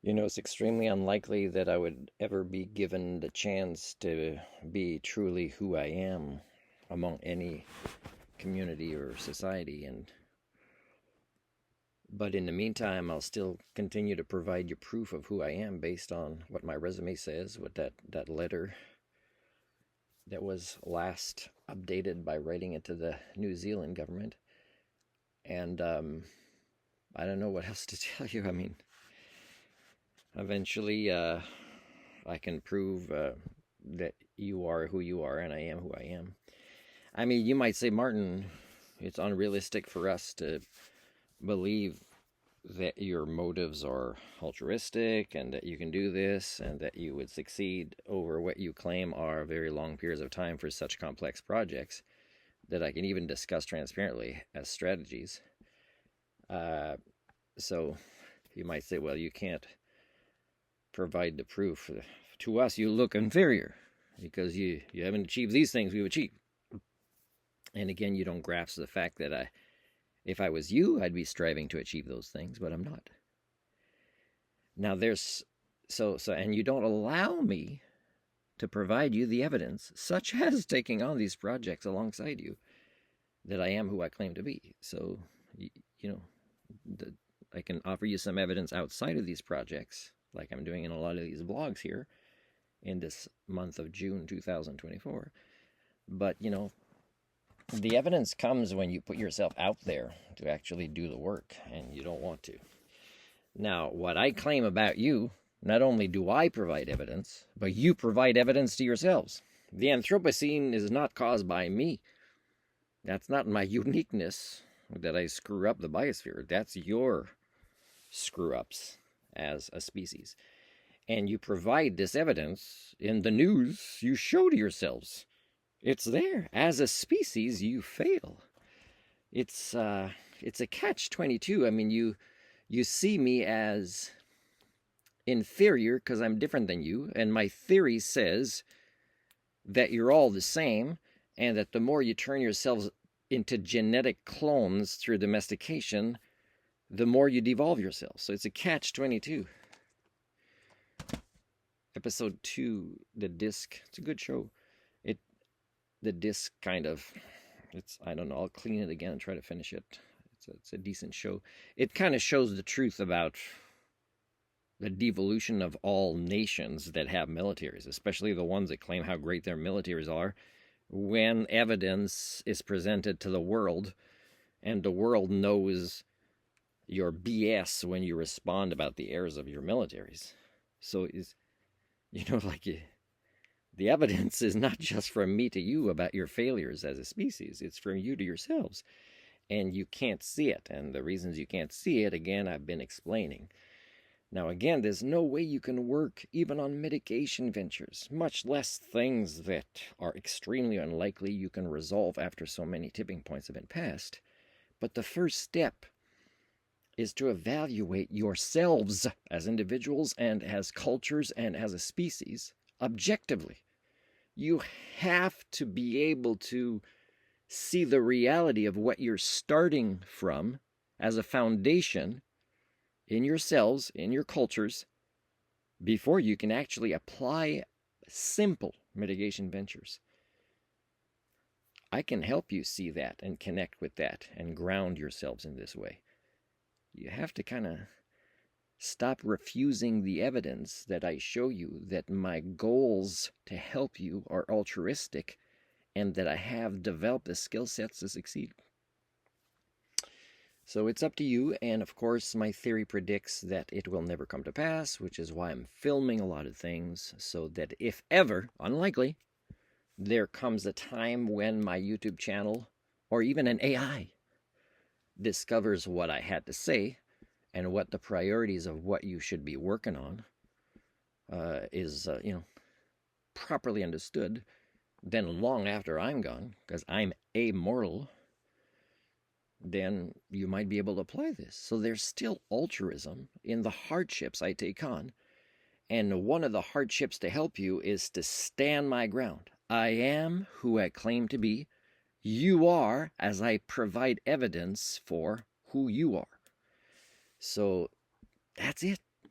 It's extremely unlikely that I would ever be given the chance to be truly who I am among any community or society. But in the meantime, I'll still continue to provide you proof of who I am based on what my resume says, what that letter that was last updated by writing it to the New Zealand government. And I don't know what else to tell you. I mean, eventually, I can prove that you are who you are and I am who I am. I mean, you might say, Martin, it's unrealistic for us to believe that your motives are altruistic and that you can do this and that you would succeed over what you claim are very long periods of time for such complex projects that I can even discuss transparently as strategies. So you might say, well, you can't provide the proof. To us, you look inferior because you haven't achieved these things we've achieved. And again, you don't grasp the fact that if I was you, I'd be striving to achieve those things, but I'm not. Now and you don't allow me to provide you the evidence, such as taking on these projects alongside you, that I am who I claim to be. So, I can offer you some evidence outside of these projects, like I'm doing in a lot of these blogs here in this month of June 2024. But, the evidence comes when you put yourself out there to actually do the work, and you don't want to. Now, what I claim about you, not only do I provide evidence, but you provide evidence to yourselves. The Anthropocene is not caused by me. That's not my uniqueness that I screw up the biosphere. That's your screw-ups as a species. And you provide this evidence in the news. You show to yourselves. It's there. As a species, you fail. It's a catch-22. I mean, you see me as inferior because I'm different than you, and my theory says that you're all the same, and that the more you turn yourselves into genetic clones through domestication, the more you devolve yourselves. So it's a catch-22. Episode 2, The Disc. It's a good show. The disc kind of, I don't know, I'll clean it again and try to finish it. It's a decent show. It kind of shows the truth about the devolution of all nations that have militaries, especially the ones that claim how great their militaries are, when evidence is presented to the world and the world knows your BS when you respond about the errors of your militaries. So the evidence is not just from me to you about your failures as a species. It's from you to yourselves. And you can't see it. And the reasons you can't see it, again, I've been explaining. Now, again, there's no way you can work even on mitigation ventures, much less things that are extremely unlikely you can resolve after so many tipping points have been passed. But the first step is to evaluate yourselves as individuals and as cultures and as a species objectively. You have to be able to see the reality of what you're starting from as a foundation in yourselves, in your cultures, before you can actually apply simple mitigation ventures. I can help you see that and connect with that and ground yourselves in this way. You have to kind of stop refusing the evidence that I show you that my goals to help you are altruistic and that I have developed the skill sets to succeed. So it's up to you, and of course my theory predicts that it will never come to pass, which is why I'm filming a lot of things, so that if ever, unlikely, there comes a time when my YouTube channel, or even an AI, discovers what I had to say, and what the priorities of what you should be working on is properly understood, then long after I'm gone, because I'm amoral, then you might be able to apply this. So there's still altruism in the hardships I take on. And one of the hardships to help you is to stand my ground. I am who I claim to be. You are, as I provide evidence for who you are. So that's it.